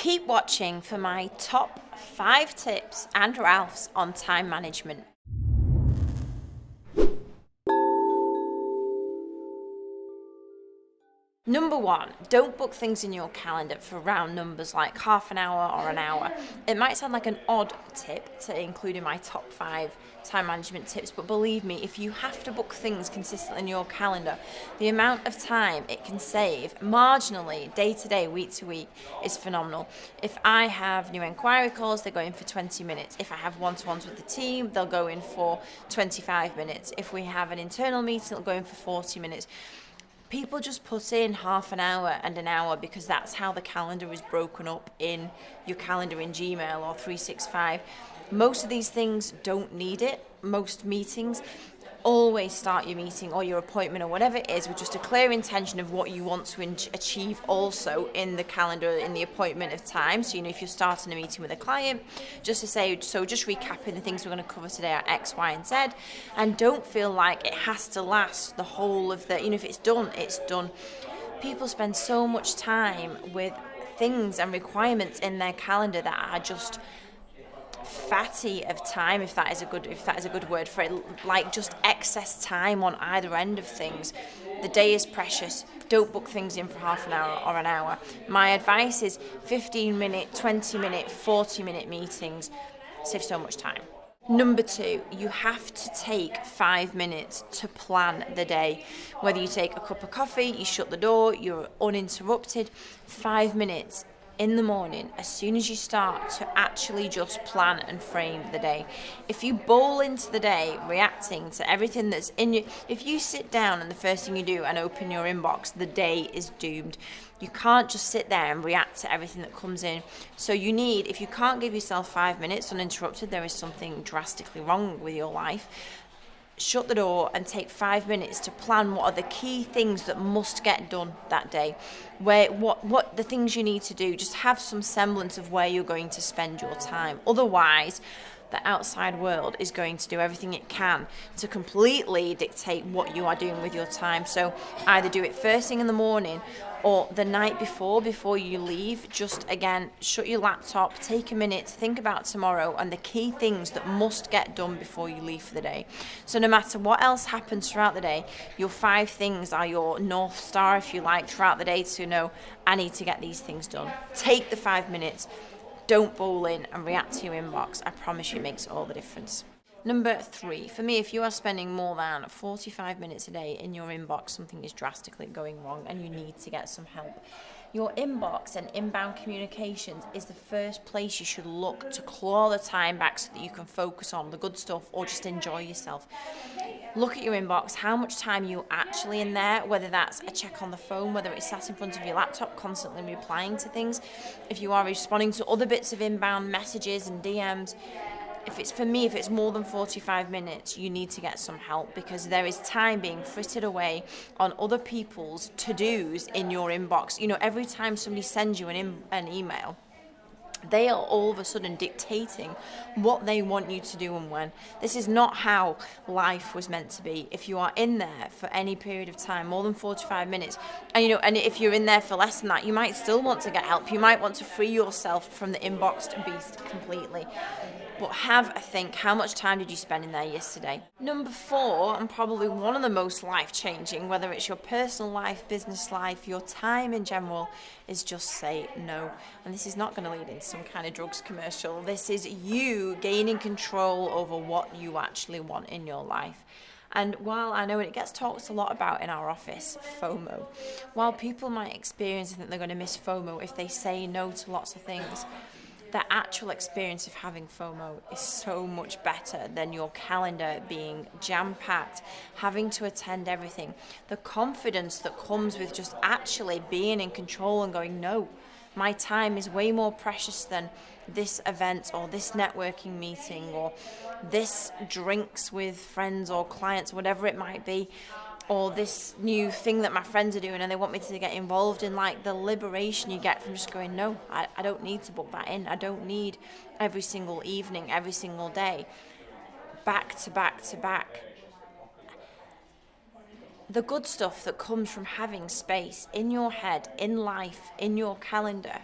Keep watching for my top 5 tips and Ralph's on time management. Number 1, don't book things in your calendar for round numbers like half an hour or an hour. It might sound like an odd tip to include in my top 5 time management tips, but believe me, if you have to book things consistently in your calendar, the amount of time it can save marginally, day to day, week to week, is phenomenal. If I have new inquiry calls, they go in for 20 minutes. If I have one-to-ones with the team, they'll go in for 25 minutes. If we have an internal meeting, it'll go in for 40 minutes. People just put in half an hour and an hour because that's how the calendar is broken up in your calendar in Gmail or 365. Most of these things don't need it. Most meetings, always start your meeting or your appointment or whatever it is with just a clear intention of what you want to achieve also in the calendar, in the appointment of time. So, if you're starting a meeting with a client, just to say, so just recapping the things we're going to cover today are X, Y, and Z, and don't feel like it has to last the whole of the, if it's done, it's done. People spend so much time with things and requirements in their calendar that are just fatty of time, if that is a good word for it, like just excess time on either end of things. The day is precious. Don't book things in for half an hour or an hour. My advice is 15-minute, 20-minute, 40-minute meetings. Save so much time. Number 2, you have to take 5 minutes to plan the day. Whether you take a cup of coffee, you shut the door, you're uninterrupted, 5 minutes in the morning, as soon as you start to actually just plan and frame the day. If you bowl into the day reacting to everything that's in you, if you sit down and the first thing you do and open your inbox, the day is doomed. You can't just sit there and react to everything that comes in. So if you can't give yourself 5 minutes uninterrupted, there is something drastically wrong with your life. Shut the door and take 5 minutes to plan what are the key things that must get done that day. What the things you need to do. Just have some semblance of where you're going to spend your time. Otherwise, the outside world is going to do everything it can to completely dictate what you are doing with your time. So either do it first thing in the morning or the night before you leave. Just again, shut your laptop, take a minute to think about tomorrow and the key things that must get done before you leave for the day. So no matter what else happens throughout the day, your 5 things are your North Star, if you like, throughout the day to know, I need to get these things done. Take the 5 minutes. Don't bowl in and react to your inbox. I promise you it makes all the difference. Number 3, for me, if you are spending more than 45 minutes a day in your inbox, something is drastically going wrong and you need to get some help. Your inbox and inbound communications is the first place you should look to claw the time back so that you can focus on the good stuff or just enjoy yourself. Look at your inbox, how much time you're actually in there, whether that's a check on the phone, whether it's sat in front of your laptop constantly replying to things, if you are responding to other bits of inbound messages and DMs. If it's more than 45 minutes, you need to get some help because there is time being frittered away on other people's to-dos in your inbox. Every time somebody sends you an email, they are all of a sudden dictating what they want you to do and when. This is not how life was meant to be. If you are in there for any period of time, more than 45 minutes, and if you're in there for less than that, you might still want to get help. You might want to free yourself from the inbox beast completely. But have a think, how much time did you spend in there yesterday? Number 4, and probably one of the most life-changing, whether it's your personal life, business life, your time in general, is just say no. And this is not going to lead into some kind of drugs commercial. This is you gaining control over what you actually want in your life. And while I know it gets talked a lot about in our office, FOMO, while people might experience and think they're going to miss FOMO if they say no to lots of things, the actual experience of having FOMO is so much better than your calendar being jam-packed, having to attend everything. The confidence that comes with just actually being in control and going, no, my time is way more precious than this event or this networking meeting or this drinks with friends or clients, whatever it might be, or this new thing that my friends are doing and they want me to get involved in. Like the liberation you get from just going, no, I don't need to book that in. I don't need every single evening, every single day, back to back to back. The good stuff that comes from having space in your head, in life, in your calendar,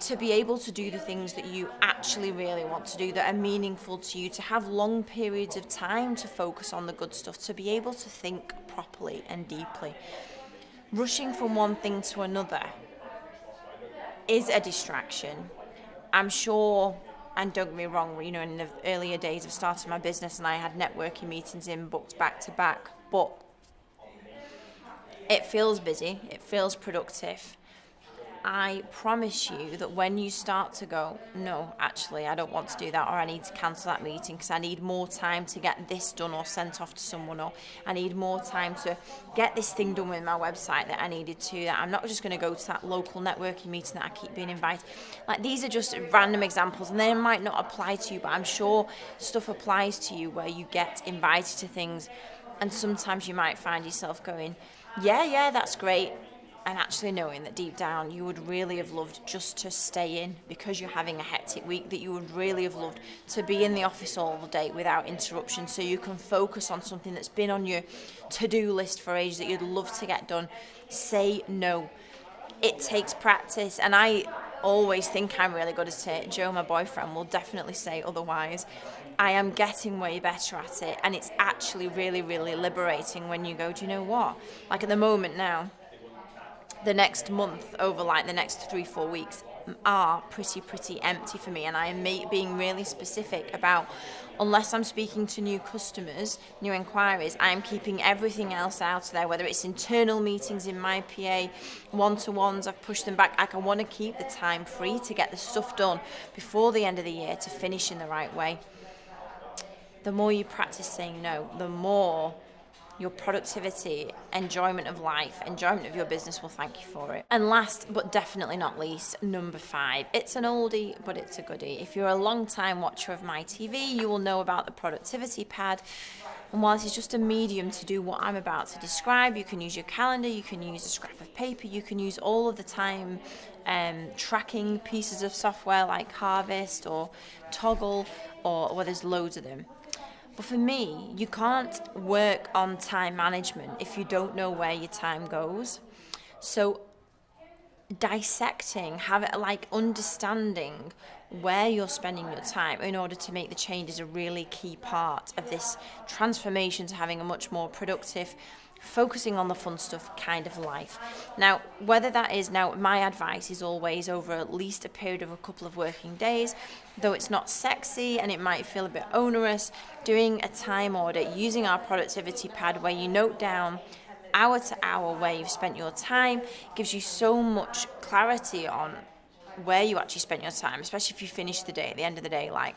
to be able to do the things that you actually really want to do, that are meaningful to you, to have long periods of time to focus on the good stuff, to be able to think properly and deeply. Rushing from one thing to another is a distraction. I'm sure, and don't get me wrong, you know, in the earlier days of starting my business and I had networking meetings booked back to back, but it feels busy, it feels productive. I promise you that when you start to go, no, actually, I don't want to do that, or I need to cancel that meeting because I need more time to get this done or sent off to someone, or I need more time to get this thing done with my website that I needed to, that I'm not just going to go to that local networking meeting that I keep being invited. Like, these are just random examples, and they might not apply to you, but I'm sure stuff applies to you where you get invited to things, and sometimes you might find yourself going, yeah, that's great, and actually knowing that deep down you would really have loved just to stay in because you're having a hectic week, that you would really have loved to be in the office all day without interruption so you can focus on something that's been on your to-do list for ages that you'd love to get done. Say no. It takes practice, and I always think I'm really good at it. Joe, my boyfriend, will definitely say otherwise. I am getting way better at it, and it's actually really, really liberating when you go, do you know what? Like, at the moment now, the next month, over like the next 3-4 weeks, are pretty empty for me, and I am being really specific about, unless I'm speaking to new customers, new inquiries, I am keeping everything else out there, whether it's internal meetings in my PA, one-to-ones, I've pushed them back. Like, I want to keep the time free to get the stuff done before the end of the year to finish in the right way. The more you practice saying no, the more your productivity, enjoyment of life, enjoyment of your business will thank you for it. And last but definitely not least, number 5. It's an oldie, but it's a goodie. If you're a long-time watcher of MiTV, you will know about the productivity pad. And while this is just a medium to do what I'm about to describe, you can use your calendar, you can use a scrap of paper, you can use all of the time tracking pieces of software like Harvest or Toggle, or well, there's loads of them. But for me, you can't work on time management if you don't know where your time goes. So dissecting, understanding where you're spending your time in order to make the change is a really key part of this transformation to having a much more productive, focusing on the fun stuff kind of life. Now, whether that is, my advice is always over at least a period of a couple of working days, though it's not sexy and it might feel a bit onerous, doing a time audit using our productivity pad where you note down hour to hour where you've spent your time gives you so much clarity on where you actually spent your time, especially if you finish the day at the end of the day like,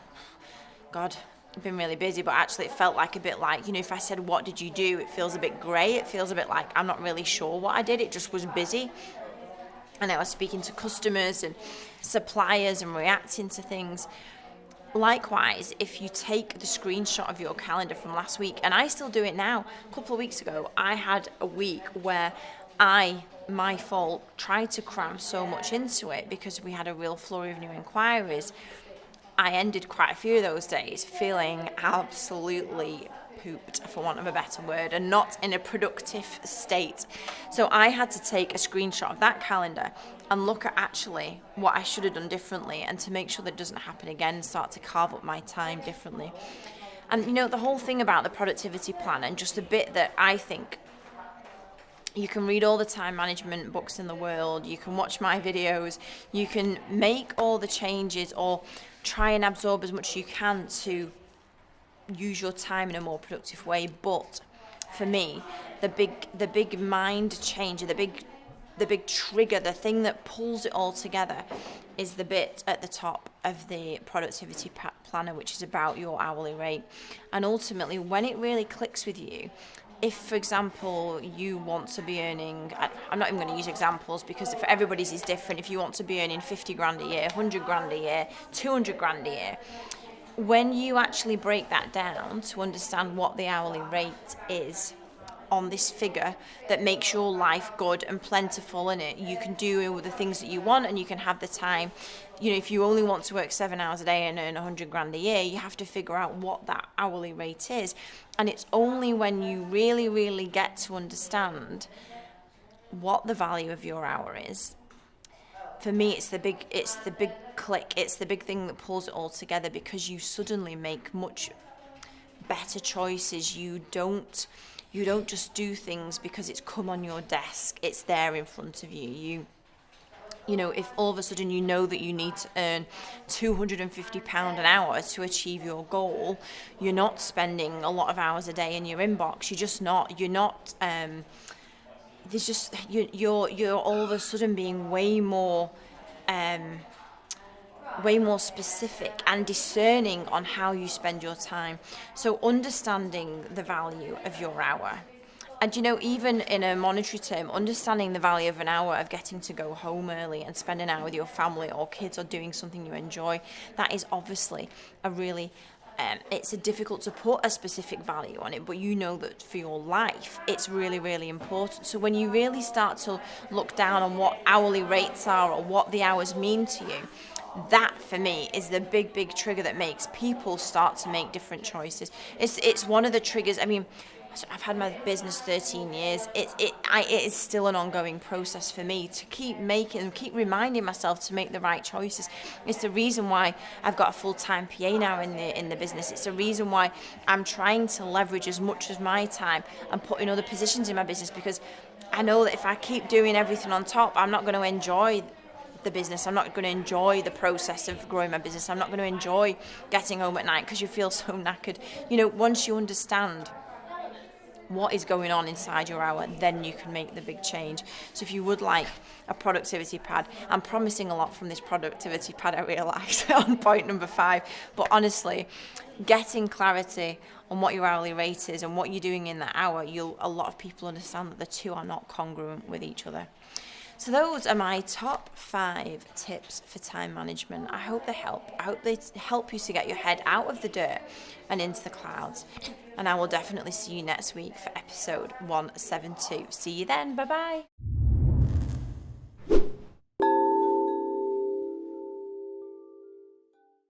God, I've been really busy, but actually it felt like a bit like, if I said, what did you do? It feels a bit grey. It feels a bit like I'm not really sure what I did. It just was busy. And I was speaking to customers and suppliers and reacting to things. Likewise, if you take the screenshot of your calendar from last week, and I still do it now, a couple of weeks ago, I had a week where my fault, tried to cram so much into it because we had a real flurry of new inquiries. I ended quite a few of those days feeling absolutely pooped, for want of a better word, and not in a productive state. So I had to take a screenshot of that calendar and look at actually what I should have done differently, and to make sure that it doesn't happen again, start to carve up my time differently. And the whole thing about the productivity plan, and just a bit that I think you can read all the time management books in the world, you can watch my videos, you can make all the changes or try and absorb as much as you can to use your time in a more productive way. But for me, the big mind changer, the big trigger, the thing that pulls it all together is the bit at the top of the productivity planner, which is about your hourly rate. And ultimately, when it really clicks with you, if, for example, you want to be earning, I'm not even going to use examples because for everybody's is different. If you want to be earning 50 grand a year, 100 grand a year, 200 grand a year, when you actually break that down to understand what the hourly rate is on this figure that makes your life good and plentiful in it, you can do the things that you want and you can have the time. If you only want to work 7 hours a day and earn 100 grand a year, you have to figure out what that hourly rate is. And it's only when you really, really get to understand what the value of your hour is for me, it's the big click. It's the big thing that pulls it all together, because you suddenly make much better choices. You don't just do things because it's come on your desk. It's there in front of you. You know, if all of a sudden you know that you need to earn £250 an hour to achieve your goal, you're not spending a lot of hours a day in your inbox. You're just not. You're not. There's just you're all of a sudden being way more specific and discerning on how you spend your time. So understanding the value of your hour. And, you know, even in a monetary term, understanding the value of an hour of getting to go home early and spend an hour with your family or kids or doing something you enjoy, that is obviously a really, it's difficult to put a specific value on it, but you know that for your life, it's really, really important. So when you really start to look down on what hourly rates are or what the hours mean to you, that for me is the big trigger that makes people start to make different choices. It's one of the triggers. I mean, I've had my business 13 years. It is still an ongoing process for me to keep reminding myself to make the right choices. It's the reason why I've got a full-time PA now in the business. It's the reason why I'm trying to leverage as much of my time and put in other positions in my business, because I know that if I keep doing everything on top, I'm not going to enjoy the business. I'm not going to enjoy the process of growing my business. I'm not going to enjoy getting home at night because you feel so knackered. You know, once you understand what is going on inside your hour, then you can make the big change. So if you would like a productivity pad, I'm promising a lot from this productivity pad, I realise, on point number 5, but honestly, getting clarity on what your hourly rate is and what you're doing in that hour, a lot of people understand that the two are not congruent with each other. So those are my top 5 tips for time management. I hope they help. I hope they help you to get your head out of the dirt and into the clouds. And I will definitely see you next week for episode 172. See you then. Bye-bye.